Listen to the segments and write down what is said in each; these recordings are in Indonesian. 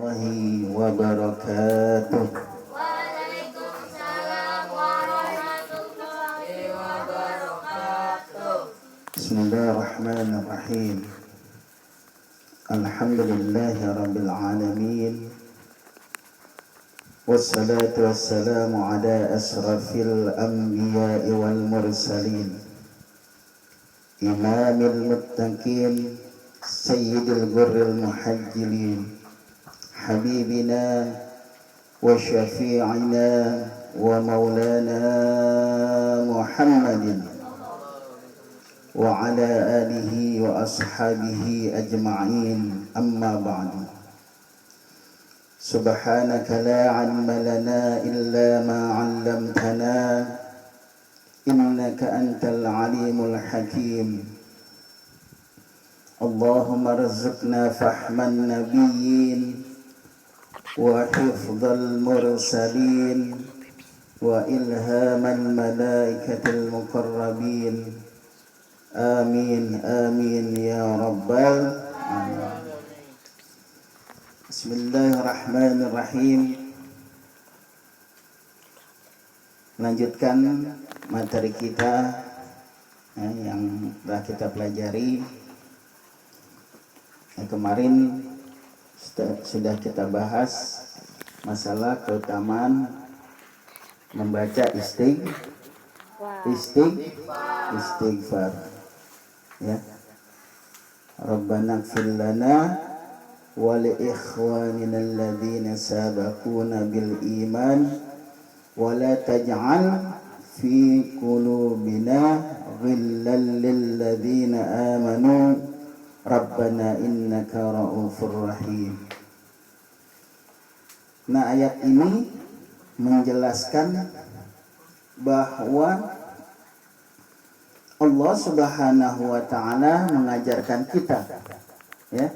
warahmatullahi wabarakatuh. Waalaikumsalam warahmatullahi wabarakatuh. Bismillahirrahmanirrahim. Alhamdulillahi rabbil alamin. Wassalatu wassalamu ala asrafil anbiya'i wal mursalin, imamil muttaqin, sayyidil ghurril muhajjilin, habibina wa syafi'ina wa maulana Muhammadin wa ala alihi wa ashabihi ajma'in, amma ba'du. Subhanaka la ilma lana illa ma 'allamtana innaka antal alimul hakim. Allahumma rizqna fahman nabiyyin wa hifdzal mursalin wa ilhamal malaikatil muqarrabin. Amin amin ya rabbal alamin. Bismillahirrahmanirrahim. Lanjutkan materi kita yang telah kita pelajari. Kemarin sudah kita bahas masalah keutamaan membaca istighfar. Ya. Rabbana ighfir lana wa li ikhwanina alladhina sabaquna bil iman wa la taj'al fi qulubina ghillan lil ladzina amanu rabbana innaka ra'ufur rahim. Nah, ayat ini menjelaskan bahwa Allah Subhanahu wa taala mengajarkan kita, ya.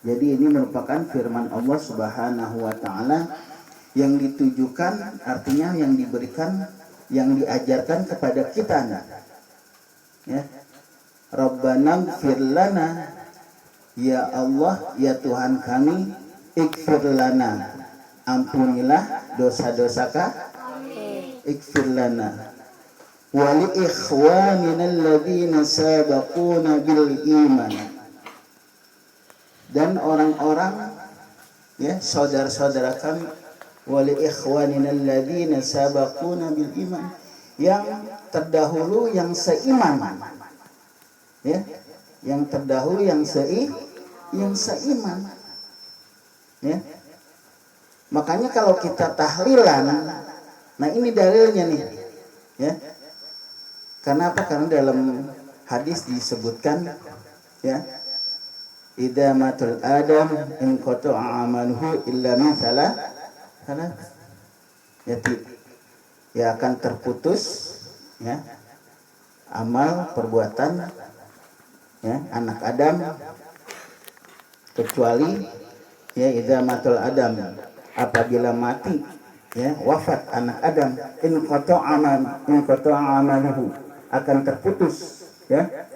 Jadi ini merupakan firman Allah Subhanahu wa taala yang ditujukan, artinya yang diberikan, yang diajarkan kepada kita, ya. Rabbana ighfir lana, ya Allah, ya Tuhan kami, ighfir lana, ampunilah dosa-dosa kami, ighfir lana, wa li ikhwanina alladhina sabaquna bil iman, dan orang-orang, ya, saudara-saudara kami, wa li ikhwanina alladhina sabaquna bil iman, yang terdahulu, yang seiman, ya, yang terdahulu, yang seiman, ya. Makanya kalau kita tahlilan, nah ini dalilnya nih, ya. Karena apa? Karena dalam hadis disebutkan, ya, idza matul adam in qata'a amaluhu illa min salah, ya akan terputus, ya, amal perbuatan, ya, anak Adam, kecuali, ya, idza matul adam, apabila mati, ya, wafat anak Adam, in qata'a amaluhu, akan terputus, ya,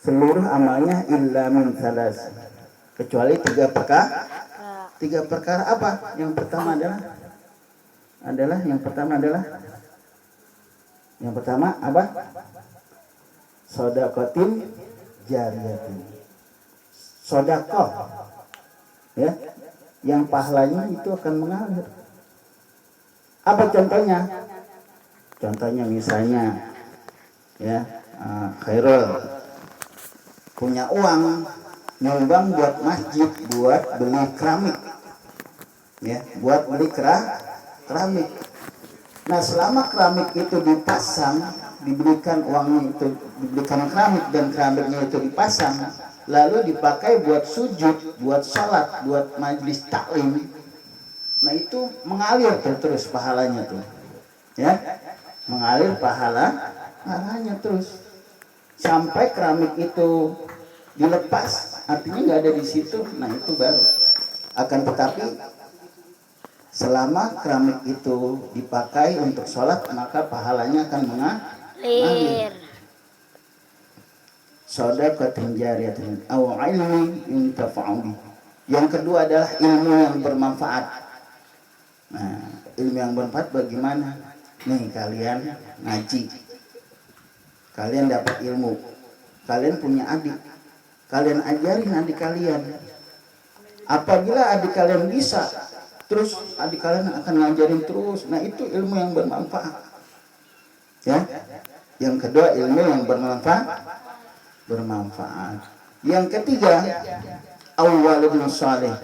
seluruh amalnya illa min salas, kecuali tiga perkara apa? Yang pertama apa? Shadaqatin jariyatin, sedekah, ya, yang pahalanya itu akan mengalir. Apa contohnya? Contohnya misalnya, ya, Khairul punya uang, nyumbang buat masjid, buat beli keramik, ya, buat beli keramik. Nah, selama keramik itu dipasang, diberikan uangnya itu, diberikan keramik, dan keramiknya itu dipasang, lalu dipakai buat sujud, buat sholat, buat majlis taklim, nah itu mengalir terus pahalanya tuh, ya, mengalir pahalanya terus sampai keramik itu dilepas, artinya nggak ada di situ. Nah itu baru. Akan tetapi selama keramik itu dipakai untuk sholat, maka pahalanya akan mengalir. Shadaqatin jariyatin aw ilmin yuntafa'u bih, Yang kedua adalah ilmu yang bermanfaat. Nah, ilmu yang bermanfaat bagaimana? Nih kalian ngaji, kalian dapat ilmu, kalian punya adik, kalian ajarin adik kalian. Apabila adik kalian bisa, terus adik kalian akan ngajarin terus. Nah itu ilmu yang bermanfaat. Ya, yang kedua ilmu yang bermanfaat. Yang ketiga, awwaladun saleh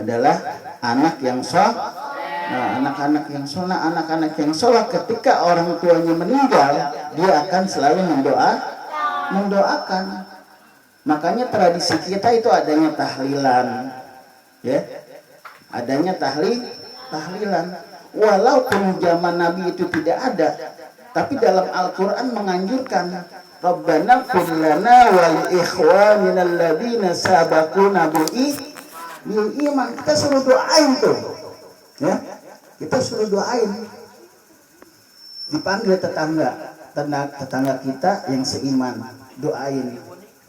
adalah anak yang soleh. Nah, anak-anak yang soleh, anak-anak yang soleh ketika orang tuanya meninggal, dia akan selalu mendoakan. Makanya tradisi kita itu adanya tahlilan, ya, adanya tahlilan. Walaupun zaman Nabi itu tidak ada, tapi dalam Al-Quran menganjurkan Rabbana fir lana wal ikhwanina alladzina sabaquna bil iman. Kita suruh doain tuh, ya, kita suruh doain. Dipanggil tetangga kita yang seiman, doain.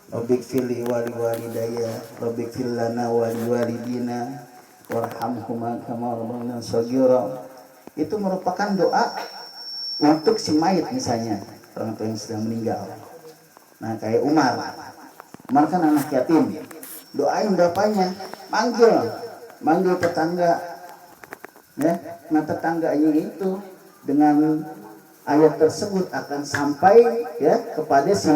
Rabbik firli wali walidayya, Rabbik fir lana wali walidina, warhamhuma kama rabbana shaghira. Itu merupakan doa untuk si mayit, misalnya orang tua yang sedang meninggal. Nah kayak Umar kan anak yatim, doain bapaknya, manggil tetangga, ya. Nah tetangganya itu dengan ayat tersebut akan sampai, ya, kepada si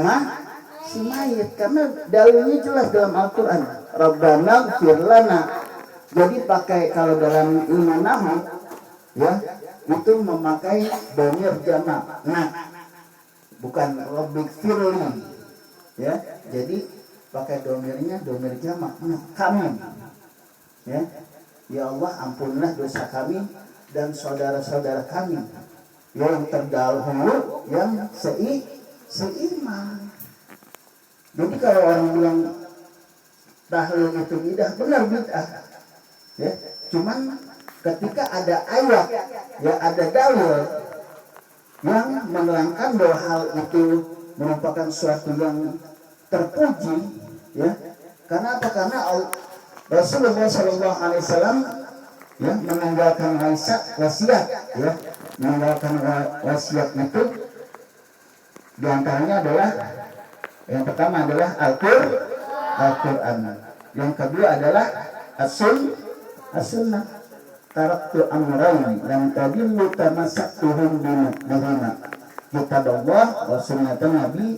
mayit, karena dalilnya jelas dalam Al-Quran, Rabbana ighfir lana. Jadi pakai, kalau dalam ilmu nahwu, ya, itu memakai dhamir jamak, nah, bukan Rabbik firli, ya. Jadi pakai dhamirnya dhamir jamak, nah, kami, ya. Ya Allah, ampunilah dosa kami dan saudara-saudara kami yang terdahulu yang seiman. Jadi kalau orang bilang tahlil itu bid'ah, benar bid'ah, ya. Cuman ketika ada ayat, ya, ada dalil yang menerangkan bahwa hal itu merupakan suatu yang terpuji, ya. Karena apa? Karena Rasulullah SAW, ya, meninggalkan wasiat, ya, meninggalkan wasiat itu diantaranya adalah, yang pertama adalah Al-Quran, yang kedua adalah As-Sunnah. Taraktu amrayn lam tadillu tamassaktuhum bihima, kitabullah wa sunnatan Nabi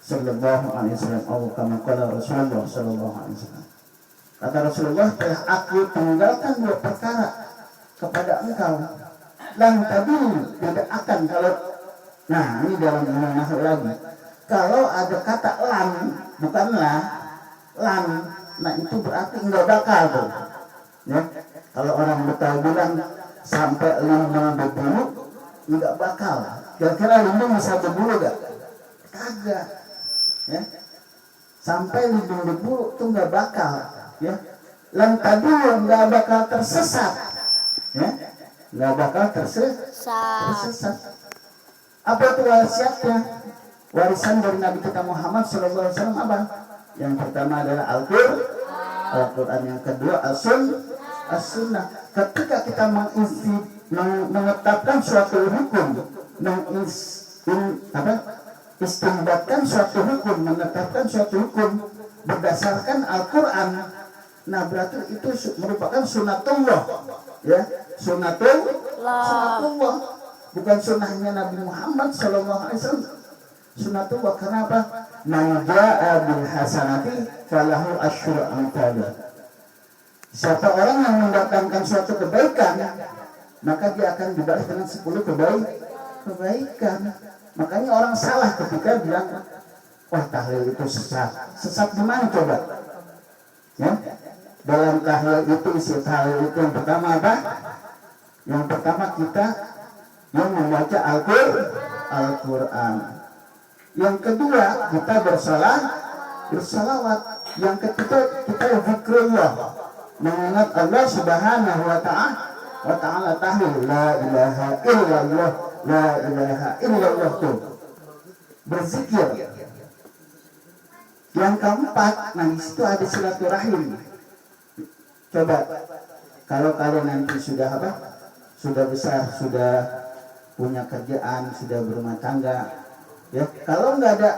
sallallahu alaihi wasallam, atau kama qala Rasulullah sallallahu alaihi wasallam. Kata Rasulullah, telah aku tinggalkan dua perkara kepada engkau, lam tadillu, tidak akan, kalau, nah ini dalam ilmu nahwu lagi, kalau ada kata lam, bukanlah lam, nah itu berarti enggak bakal tuh, ya. Kalau orang Betawi bilang sampai lumbung berbulu, enggak bakal. Kira-kira lumbung bisa berbulu gak? Kagak, ya. Sampai lumbung berbulu itu enggak bakal, ya. Tadi enggak bakal tersesat, ya. Enggak bakal tersesat. Apa itu wasiatnya? Warisan dari Nabi kita Muhammad SAW apa? Yang pertama adalah Al-Quran, yang kedua As-Sunnah. Ketika kita menetapkan suatu hukum, istinbatkan suatu hukum, menetapkan suatu hukum berdasarkan Al-Quran, nah berarti itu merupakan sunnatullah, ya, sunnatullah, bukan sunnahnya Nabi Muhammad SAW. Sunnatullah. Kenapa? Man jaa bil hasanati falahu asyru amsalih. Siapa orang yang mendatangkan suatu kebaikan, maka dia akan dibalas dengan 10 kebaikan. Makanya orang salah ketika bilang, wah tahlil itu sesat. Sesat gimana coba? Ya? Dalam tahlil itu, isi tahlil itu yang pertama apa? Yang pertama kita yang membaca Al-Quran. Yang kedua kita bersalawat. Yang ketiga kita zikrullah, mengingat Allah Subhanahu wa ta'ala, tahlil la ilaha illallah, la ilaha illallah tuh, berzikir. Yang keempat, nah di situ ada silaturahim. Coba kalau kalian nanti sudah apa? Sudah besar, sudah punya kerjaan, sudah berumah tangga, ya. Kalau nggak ada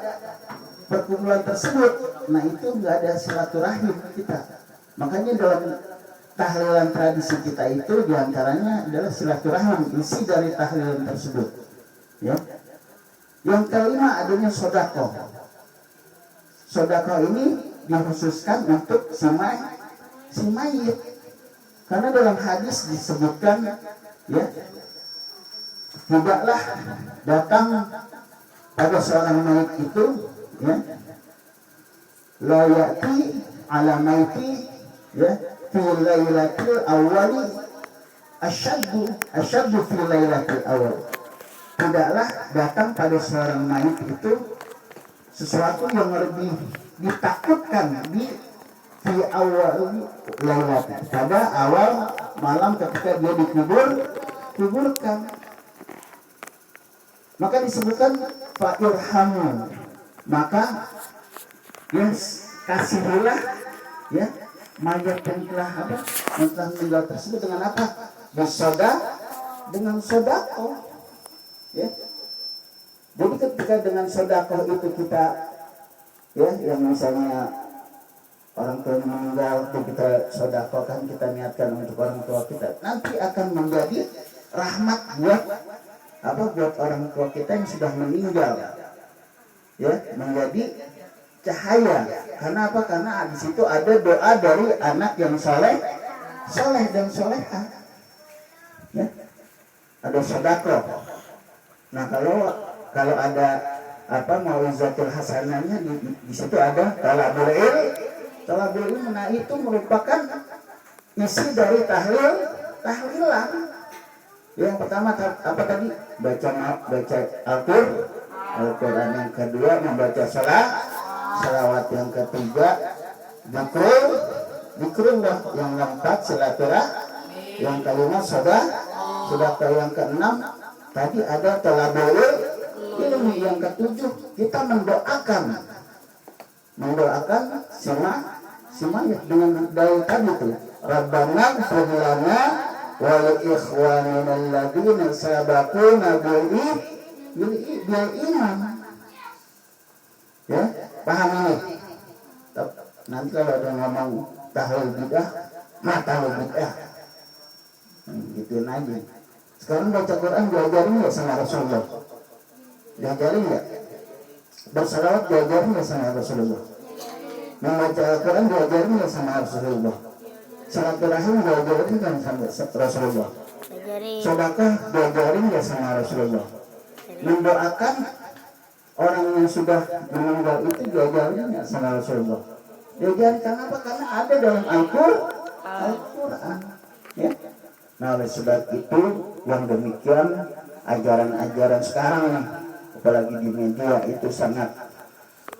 perkumpulan tersebut, nah itu nggak ada silaturahim kita. Makanya dalam tahlilan tradisi kita itu diantaranya adalah silaturahim, isi dari tahlilan tersebut, ya. Yang kelima adanya sodako. Sodako ini dikhususkan untuk si mayit. Karena dalam hadis disebutkan, ya, tidaklah datang pada seorang mayit itu, ya, la ya'ti ala maiti, ya, fi lailatil awwali asyaddu fi lailatil awwal. Tidaklah datang pada seorang mayit itu sesuatu yang lebih ditakutkan di fi awal lailat, pada awal malam ketika dia dikuburkan. Maka disebutkan fa'irhamu, maka kasihilah, ya, mayat yang telah meninggal tersebut dengan apa? Dengan sodako, ya. Jadi ketika dengan sodako itu kita, ya, yang misalnya orang tua meninggal, kita sodakokan, kita niatkan untuk orang tua kita, nanti akan menjadi rahmat buat orang tua kita yang sudah meninggal, ya, menjadi cahaya. Karena apa? Karena di situ ada doa dari anak yang soleh dan solehah, ya, ada sodako. Nah kalau ada mau'izatul hasanahnya di situ ada talabul ilm. Nah itu merupakan isi dari tahlilan. Yang pertama apa tadi? Baca Al-Quran. Yang kedua membaca salawat. Yang ketiga zikrullah. Yang keempat silaturahmi. Yang kelima sedekah. Yang keenam tadi ada talabul ilmi. Yang ketujuh kita mendoakan si mayit dengan dalil tadi tuh, Rabbana ighfir lana wa li ikhwanina alladziina sabaquna bil iman. Ya, paham ini? Nanti kalau ada ngomong tahlil bid'ah, tahlil bid'ah, gituin aja. Sekarang baca Quran diajarin nggak sama Rasulullah? Diajarin nggak? Bersalawat diajarin nggak sama Rasulullah? Membaca Al-Quran diajarin nggak sama Rasulullah? Silaturahim diajarin kan sama Rasulullah? Sedekah diajarin nggak sama Rasulullah? Mendoakan orang yang sudah meninggal itu diajarin nggak sama Rasulullah? Diajarin. Kenapa? Karena ada dalam Al-Quran, ya. Nah oleh sebab itu yang demikian ajaran-ajaran sekarang nih, apalagi di media itu sangat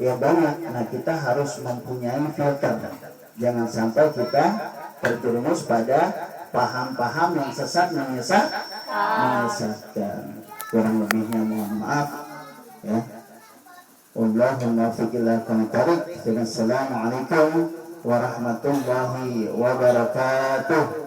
banyak. Nah kita harus mempunyai filter, jangan sampai kita terjerumus pada paham-paham yang sesat, menyesatkan. Kurang lebihnya mohon maaf, ya. Allahumma fiqillah kanatarik. Assalamualaikum warahmatullahi wabarakatuh.